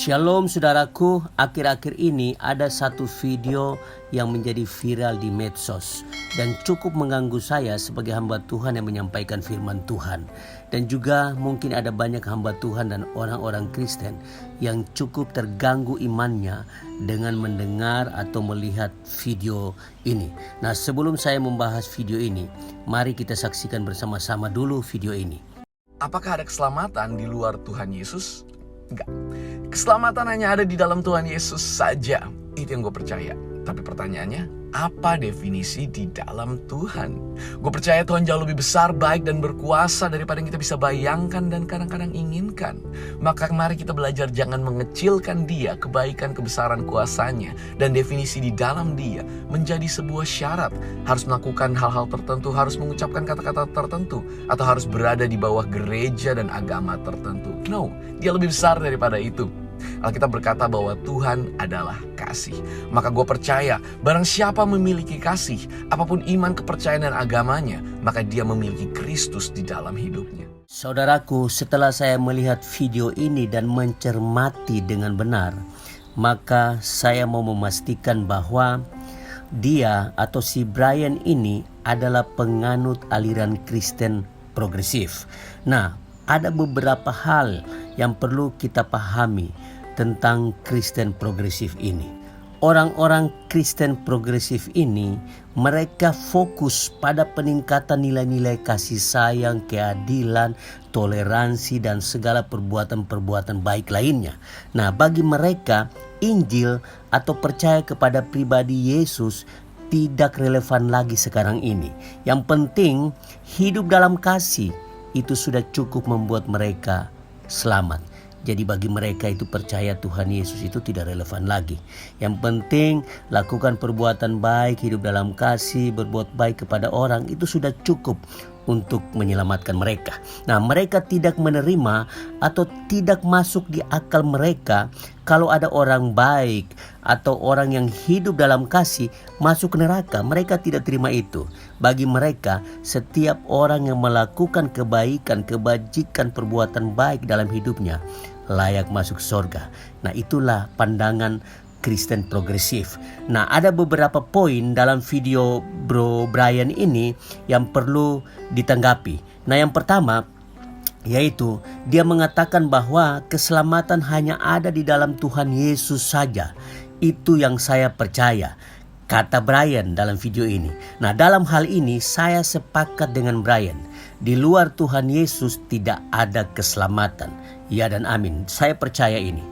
Shalom saudaraku, akhir-akhir ini ada satu video yang menjadi viral di medsos dan cukup mengganggu saya sebagai hamba Tuhan yang menyampaikan firman Tuhan. Dan juga mungkin ada banyak hamba Tuhan dan orang-orang Kristen yang cukup terganggu imannya dengan mendengar atau melihat video ini. Nah, sebelum saya membahas video ini, mari kita saksikan bersama-sama dulu video ini. Apakah ada keselamatan di luar Tuhan Yesus? Enggak. Keselamatan hanya ada di dalam Tuhan Yesus saja. Itu yang gue percaya. Tapi pertanyaannya, apa definisi di dalam Tuhan? Gue percaya Tuhan jauh lebih besar, baik, dan berkuasa daripada yang kita bisa bayangkan dan kadang-kadang inginkan. Maka mari kita belajar jangan mengecilkan Dia, kebaikan, kebesaran kuasanya, dan definisi di dalam Dia menjadi sebuah syarat. Harus melakukan hal-hal tertentu, harus mengucapkan kata-kata tertentu, atau harus berada di bawah gereja dan agama tertentu. No, Dia lebih besar daripada itu. Alkitab berkata bahwa Tuhan adalah kasih. Maka gue percaya barang siapa memiliki kasih, apapun iman, kepercayaan, dan agamanya, maka dia memiliki Kristus di dalam hidupnya. Saudaraku, setelah saya melihat video ini dan mencermati dengan benar, maka saya mau memastikan bahwa dia atau si Brian ini adalah penganut aliran Kristen progresif. Nah, ada beberapa hal yang perlu kita pahami tentang Kristen progresif ini. Orang-orang Kristen progresif ini, mereka fokus pada peningkatan nilai-nilai kasih sayang, keadilan, toleransi, dan segala perbuatan-perbuatan baik lainnya. Nah, bagi mereka, Injil atau percaya kepada pribadi Yesus tidak relevan lagi sekarang ini. Yang penting, hidup dalam kasih itu sudah cukup membuat mereka selamat. Jadi bagi mereka itu percaya Tuhan Yesus itu tidak relevan lagi. Yang penting lakukan perbuatan baik, hidup dalam kasih, berbuat baik kepada orang, itu sudah cukup untuk menyelamatkan mereka. Nah, mereka tidak menerima atau tidak masuk di akal mereka kalau ada orang baik atau orang yang hidup dalam kasih masuk neraka. Mereka tidak terima itu. Bagi mereka, setiap orang yang melakukan kebaikan, kebajikan, perbuatan baik dalam hidupnya layak masuk surga. Nah, itulah pandangan Kristen progresif. Nah, ada beberapa poin dalam video Bro Brian ini yang perlu ditanggapi. Nah, yang pertama yaitu dia mengatakan bahwa keselamatan hanya ada di dalam Tuhan Yesus saja. Itu yang saya percaya, kata Brian dalam video ini. Nah, dalam hal ini saya sepakat dengan Brian. Di luar Tuhan Yesus tidak ada keselamatan. Ya dan amin. Saya percaya ini.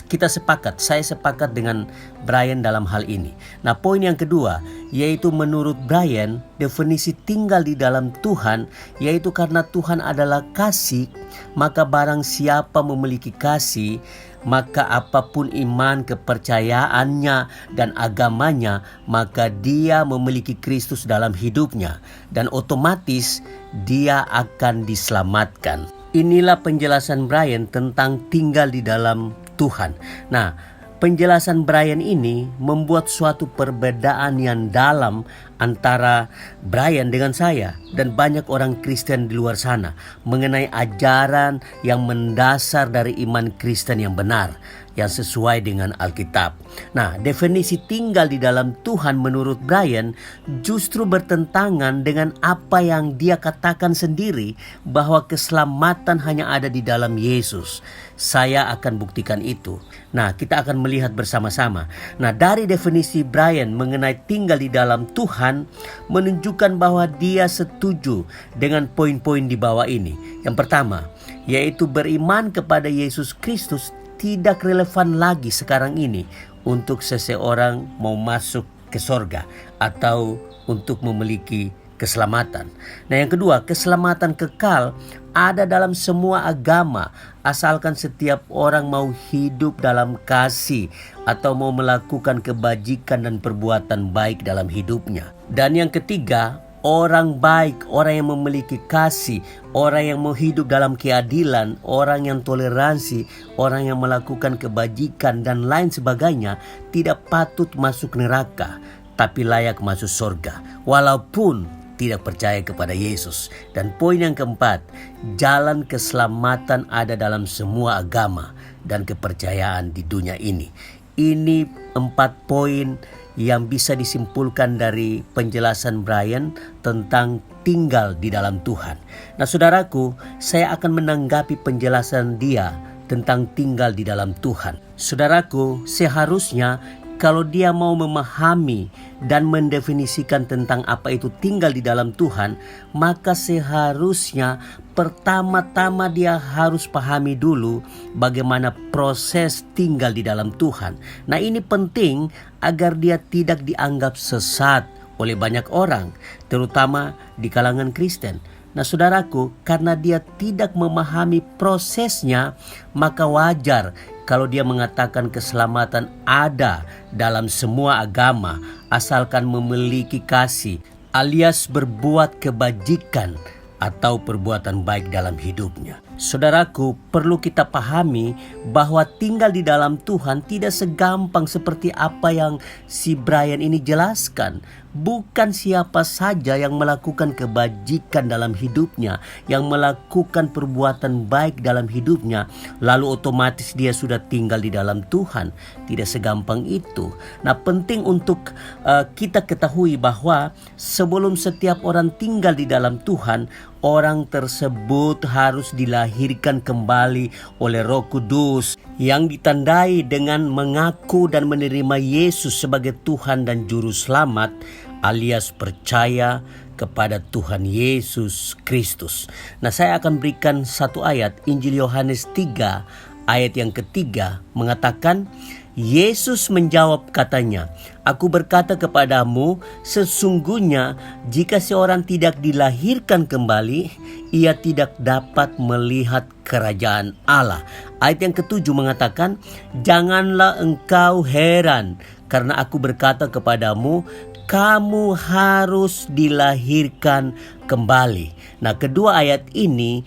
Kita sepakat, saya sepakat dengan Brian dalam hal ini. Nah, poin yang kedua, yaitu menurut Brian, definisi tinggal di dalam Tuhan, yaitu karena Tuhan adalah kasih, maka barang siapa memiliki kasih, maka apapun iman, kepercayaannya, dan agamanya, maka dia memiliki Kristus dalam hidupnya. Dan otomatis dia akan diselamatkan. Inilah penjelasan Brian tentang tinggal di dalam Tuhan. Nah, penjelasan Brian ini membuat suatu perbedaan yang dalam antara Brian dengan saya dan banyak orang Kristen di luar sana mengenai ajaran yang mendasar dari iman Kristen yang benar, yang sesuai dengan Alkitab. Nah, definisi tinggal di dalam Tuhan menurut Brian justru bertentangan dengan apa yang dia katakan sendiri, bahwa keselamatan hanya ada di dalam Yesus. Saya akan buktikan itu. Nah, kita akan melihat bersama-sama. Nah, dari definisi Brian mengenai tinggal di dalam Tuhan menunjukkan bahwa dia setuju dengan poin-poin di bawah ini. Yang pertama, yaitu beriman kepada Yesus Kristus tidak relevan lagi sekarang ini untuk seseorang mau masuk ke sorga atau untuk memiliki keselamatan. Nah, yang kedua, keselamatan kekal ada dalam semua agama, asalkan setiap orang mau hidup dalam kasih atau mau melakukan kebajikan dan perbuatan baik dalam hidupnya. Dan yang ketiga, orang baik, orang yang memiliki kasih, orang yang mau hidup dalam keadilan, orang yang toleransi, orang yang melakukan kebajikan dan lain sebagainya tidak patut masuk neraka, tapi layak masuk surga. Walaupun tidak percaya kepada Yesus. Dan poin yang keempat, jalan keselamatan ada dalam semua agama dan kepercayaan di dunia ini. Ini 4 poin yang bisa disimpulkan dari penjelasan Brian tentang tinggal di dalam Tuhan. Nah saudaraku, saya akan menanggapi penjelasan dia tentang tinggal di dalam Tuhan. Saudaraku, seharusnya kalau dia mau memahami dan mendefinisikan tentang apa itu tinggal di dalam Tuhan, maka seharusnya pertama-tama dia harus pahami dulu bagaimana proses tinggal di dalam Tuhan. Nah, ini penting agar dia tidak dianggap sesat oleh banyak orang, terutama di kalangan Kristen. Nah saudaraku, karena dia tidak memahami prosesnya, maka wajar kalau dia mengatakan keselamatan ada dalam semua agama asalkan memiliki kasih alias berbuat kebajikan atau perbuatan baik dalam hidupnya. Saudaraku, perlu kita pahami bahwa tinggal di dalam Tuhan tidak segampang seperti apa yang si Brian ini jelaskan. Bukan siapa saja yang melakukan kebajikan dalam hidupnya, yang melakukan perbuatan baik dalam hidupnya, lalu otomatis dia sudah tinggal di dalam Tuhan. Tidak segampang itu. Nah, penting untuk kita ketahui bahwa sebelum setiap orang tinggal di dalam Tuhan, orang tersebut harus dilahirkan kembali oleh Roh Kudus yang ditandai dengan mengaku dan menerima Yesus sebagai Tuhan dan Juru Selamat, alias percaya kepada Tuhan Yesus Kristus. Nah, saya akan berikan satu ayat, Injil Yohanes 3 ayat yang ketiga mengatakan, Yesus menjawab katanya, Aku berkata kepadamu, sesungguhnya jika seorang tidak dilahirkan kembali, ia tidak dapat melihat kerajaan Allah. Ayat yang ketujuh mengatakan, Janganlah engkau heran, karena aku berkata kepadamu, kamu harus dilahirkan kembali. Nah, kedua ayat ini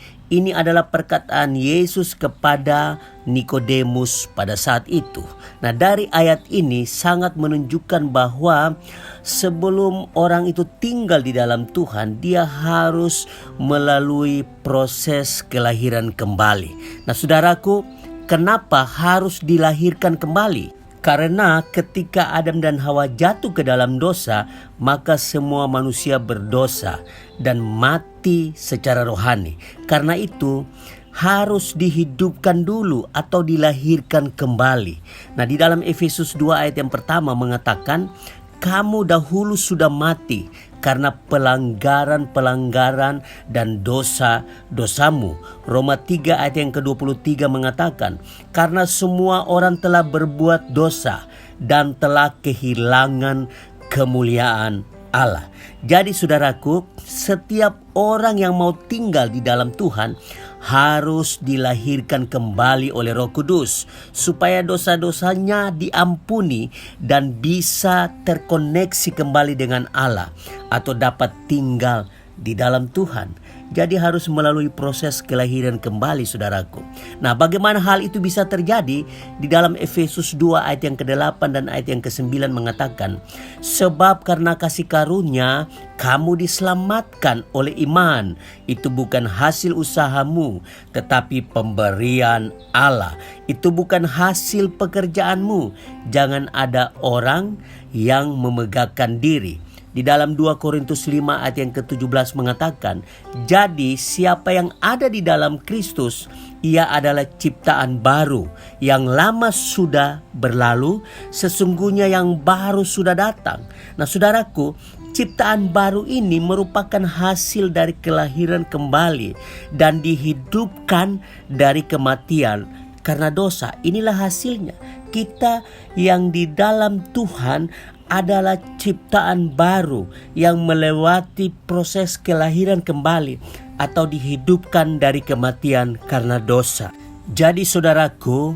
adalah perkataan Yesus kepada Nikodemus pada saat itu. Nah, dari ayat ini sangat menunjukkan bahwa sebelum orang itu tinggal di dalam Tuhan, dia harus melalui proses kelahiran kembali. Nah, saudaraku, kenapa harus dilahirkan kembali? Karena ketika Adam dan Hawa jatuh ke dalam dosa, maka semua manusia berdosa dan mati secara rohani. Karena itu harus dihidupkan dulu atau dilahirkan kembali. Nah, di dalam Efesus 2 ayat yang pertama mengatakan, kamu dahulu sudah mati karena pelanggaran-pelanggaran dan dosa-dosamu. Roma 3 ayat yang ke-23 mengatakan, karena semua orang telah berbuat dosa dan telah kehilangan kemuliaan Allah. Jadi saudaraku, setiap orang yang mau tinggal di dalam Tuhan harus dilahirkan kembali oleh Roh Kudus supaya dosa-dosanya diampuni dan bisa terkoneksi kembali dengan Allah atau dapat tinggal di dalam Tuhan. Jadi harus melalui proses kelahiran kembali, saudaraku. Nah, bagaimana hal itu bisa terjadi? Di dalam Efesus 2 ayat yang ke-8 dan ayat yang ke-9 mengatakan, sebab karena kasih karunia kamu diselamatkan oleh iman. Itu bukan hasil usahamu, tetapi pemberian Allah. Itu bukan hasil pekerjaanmu. Jangan ada orang yang memegahkan diri. Di dalam 2 Korintus 5 ayat yang ke-17 mengatakan, jadi siapa yang ada di dalam Kristus, ia adalah ciptaan baru. Yang lama sudah berlalu, sesungguhnya yang baru sudah datang. Nah, saudaraku, ciptaan baru ini merupakan hasil dari kelahiran kembali dan dihidupkan dari kematian karena dosa. Inilah hasilnya. Kita yang di dalam Tuhan adalah ciptaan baru yang melewati proses kelahiran kembali atau dihidupkan dari kematian karena dosa. Jadi saudaraku,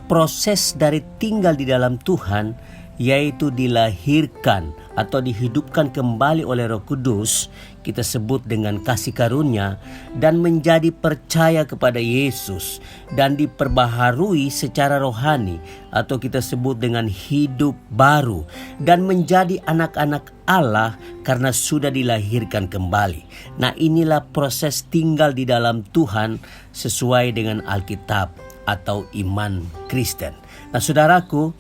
proses dari tinggal di dalam Tuhan yaitu dilahirkan atau dihidupkan kembali oleh Roh Kudus, kita sebut dengan kasih karunia, dan menjadi percaya kepada Yesus dan diperbaharui secara rohani, atau kita sebut dengan hidup baru, dan menjadi anak-anak Allah karena sudah dilahirkan kembali. Nah, inilah proses tinggal di dalam Tuhan sesuai dengan Alkitab atau iman Kristen. Nah, saudaraku,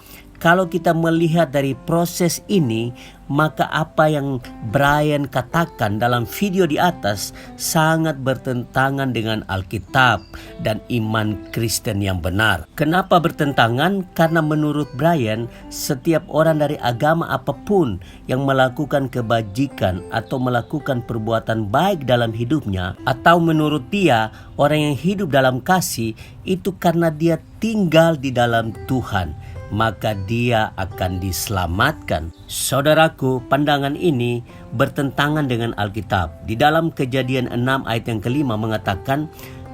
kalau kita melihat dari proses ini, maka apa yang Brian katakan dalam video di atas sangat bertentangan dengan Alkitab dan iman Kristen yang benar. Kenapa bertentangan? Karena menurut Brian, setiap orang dari agama apapun yang melakukan kebajikan atau melakukan perbuatan baik dalam hidupnya, atau menurut dia, orang yang hidup dalam kasih itu karena dia tinggal di dalam Tuhan, maka dia akan diselamatkan. Saudaraku, pandangan ini bertentangan dengan Alkitab. Di dalam Kejadian 6 ayat yang kelima mengatakan,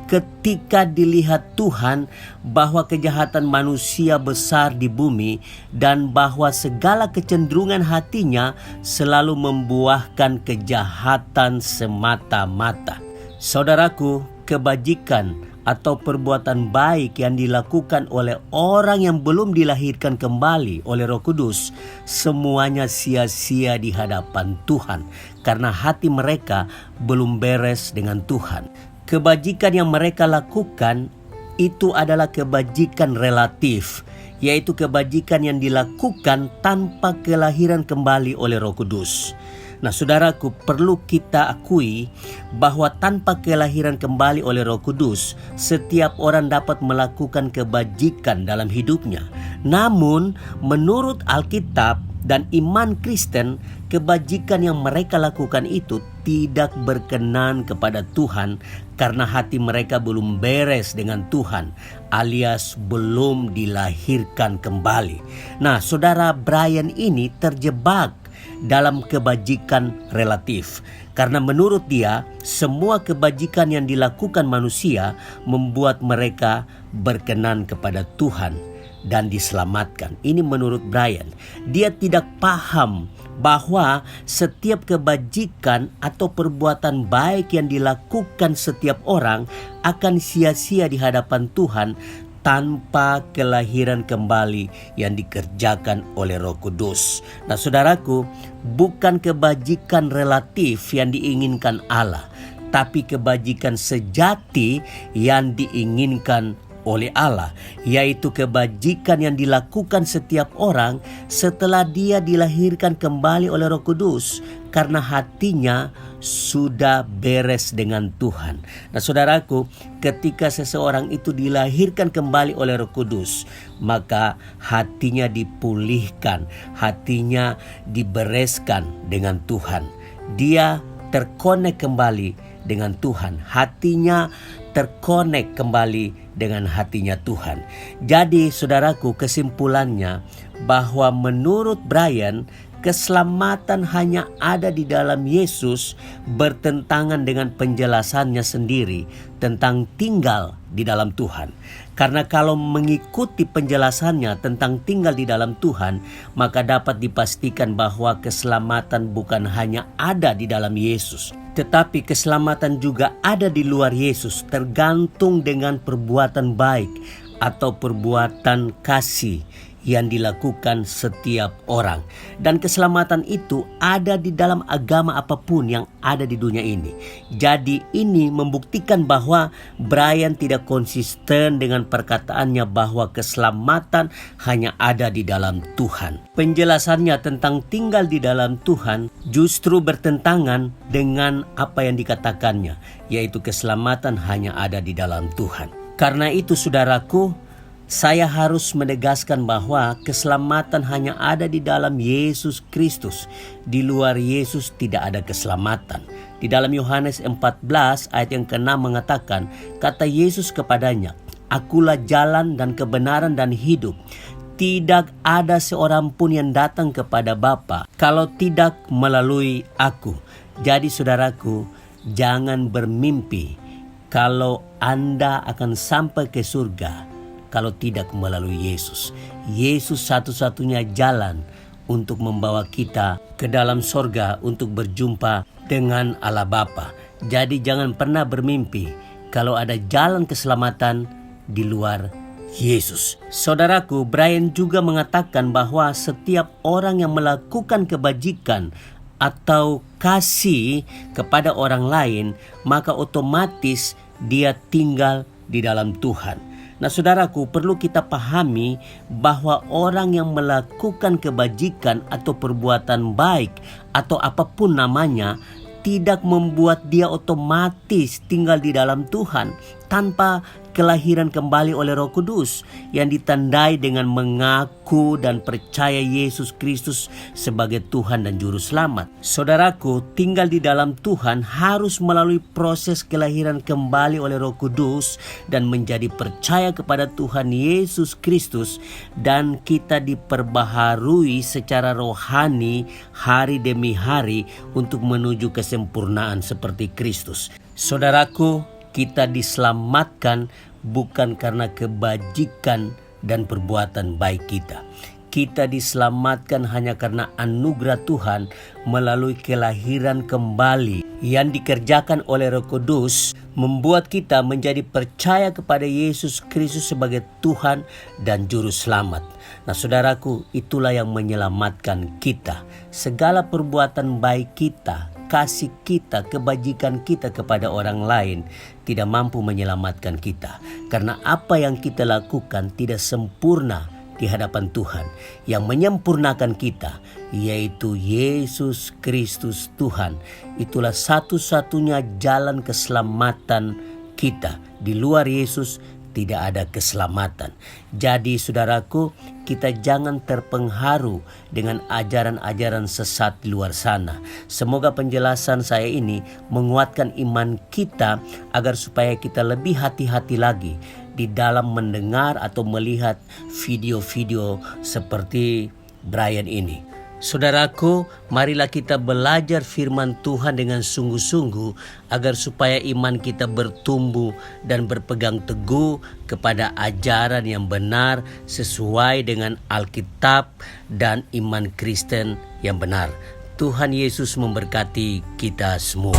ketika dilihat Tuhan bahwa kejahatan manusia besar di bumi dan bahwa segala kecenderungan hatinya selalu membuahkan kejahatan semata-mata. Saudaraku, kebajikan atau perbuatan baik yang dilakukan oleh orang yang belum dilahirkan kembali oleh Roh Kudus, semuanya sia-sia di hadapan Tuhan karena hati mereka belum beres dengan Tuhan. Kebajikan yang mereka lakukan itu adalah kebajikan relatif, yaitu kebajikan yang dilakukan tanpa kelahiran kembali oleh Roh Kudus. Nah, saudaraku, perlu kita akui bahwa tanpa kelahiran kembali oleh Roh Kudus, setiap orang dapat melakukan kebajikan dalam hidupnya. Namun, menurut Alkitab dan iman Kristen, kebajikan yang mereka lakukan itu tidak berkenan kepada Tuhan karena hati mereka belum beres dengan Tuhan, alias belum dilahirkan kembali. Nah, saudara Brian ini terjebak dalam kebajikan relatif. Karena menurut dia, semua kebajikan yang dilakukan manusia membuat mereka berkenan kepada Tuhan dan diselamatkan. Ini menurut Brian. Dia tidak paham bahwa setiap kebajikan atau perbuatan baik yang dilakukan setiap orang akan sia-sia di hadapan Tuhan tanpa kelahiran kembali yang dikerjakan oleh Roh Kudus. Nah, saudaraku, bukan kebajikan relatif yang diinginkan Allah, tapi kebajikan sejati yang diinginkan oleh Allah, yaitu kebajikan yang dilakukan setiap orang setelah dia dilahirkan kembali oleh Roh Kudus karena hatinya sudah beres dengan Tuhan. Nah, saudaraku, ketika seseorang itu dilahirkan kembali oleh Roh Kudus, maka hatinya dipulihkan, hatinya dibereskan dengan Tuhan. Dia terkonek kembali dengan Tuhan, hatinya terkonek kembali dengan hatinya Tuhan. Jadi, saudaraku, kesimpulannya bahwa menurut Brian, keselamatan hanya ada di dalam Yesus bertentangan dengan penjelasannya sendiri tentang tinggal di dalam Tuhan. Karena kalau mengikuti penjelasannya tentang tinggal di dalam Tuhan, maka dapat dipastikan bahwa keselamatan bukan hanya ada di dalam Yesus, tetapi keselamatan juga ada di luar Yesus, tergantung dengan perbuatan baik atau perbuatan kasih yang dilakukan setiap orang. Dan keselamatan itu ada di dalam agama apapun yang ada di dunia ini. Jadi ini membuktikan bahwa Brian tidak konsisten dengan perkataannya bahwa keselamatan hanya ada di dalam Tuhan. Penjelasannya tentang tinggal di dalam Tuhan justru bertentangan dengan apa yang dikatakannya, yaitu keselamatan hanya ada di dalam Tuhan. Karena itu, saudaraku, saya harus menegaskan bahwa keselamatan hanya ada di dalam Yesus Kristus. Di luar Yesus tidak ada keselamatan. Di dalam Yohanes 14 ayat yang ke-6 mengatakan, kata Yesus kepadanya, "Akulah jalan dan kebenaran dan hidup. Tidak ada seorang pun yang datang kepada Bapa kalau tidak melalui aku." Jadi, saudaraku, jangan bermimpi kalau Anda akan sampai ke surga kalau tidak melalui Yesus. Yesus satu-satunya jalan untuk membawa kita ke dalam sorga untuk berjumpa dengan Allah Bapa. Jadi jangan pernah bermimpi kalau ada jalan keselamatan di luar Yesus. Saudaraku, Brian juga mengatakan bahwa setiap orang yang melakukan kebajikan atau kasih kepada orang lain, maka otomatis dia tinggal di dalam Tuhan. Nah, saudaraku, perlu kita pahami bahwa orang yang melakukan kebajikan atau perbuatan baik atau apapun namanya tidak membuat dia otomatis tinggal di dalam Tuhan tanpa kelahiran kembali oleh Roh Kudus yang ditandai dengan mengaku dan percaya Yesus Kristus sebagai Tuhan dan Juru Selamat. Saudaraku, tinggal di dalam Tuhan harus melalui proses kelahiran kembali oleh Roh Kudus dan menjadi percaya kepada Tuhan Yesus Kristus, dan kita diperbaharui secara rohani hari demi hari untuk menuju kesempurnaan seperti Kristus. Saudaraku, kita diselamatkan bukan karena kebajikan dan perbuatan baik kita. Kita diselamatkan hanya karena anugerah Tuhan melalui kelahiran kembali yang dikerjakan oleh Roh Kudus, membuat kita menjadi percaya kepada Yesus Kristus sebagai Tuhan dan Juru Selamat. Nah, saudaraku, itulah yang menyelamatkan kita. Segala perbuatan baik kita, kasih kita, kebajikan kita kepada orang lain tidak mampu menyelamatkan kita. Karena apa yang kita lakukan tidak sempurna di hadapan Tuhan. Yang menyempurnakan kita yaitu Yesus Kristus Tuhan. Itulah satu-satunya jalan keselamatan kita. Di luar Yesus tidak ada keselamatan. Jadi saudaraku, kita jangan terpengaruh dengan ajaran-ajaran sesat di luar sana. Semoga penjelasan saya ini menguatkan iman kita agar supaya kita lebih hati-hati lagi di dalam mendengar atau melihat video-video seperti Brian ini. Saudaraku, marilah kita belajar firman Tuhan dengan sungguh-sungguh agar supaya iman kita bertumbuh dan berpegang teguh kepada ajaran yang benar sesuai dengan Alkitab dan iman Kristen yang benar. Tuhan Yesus memberkati kita semua.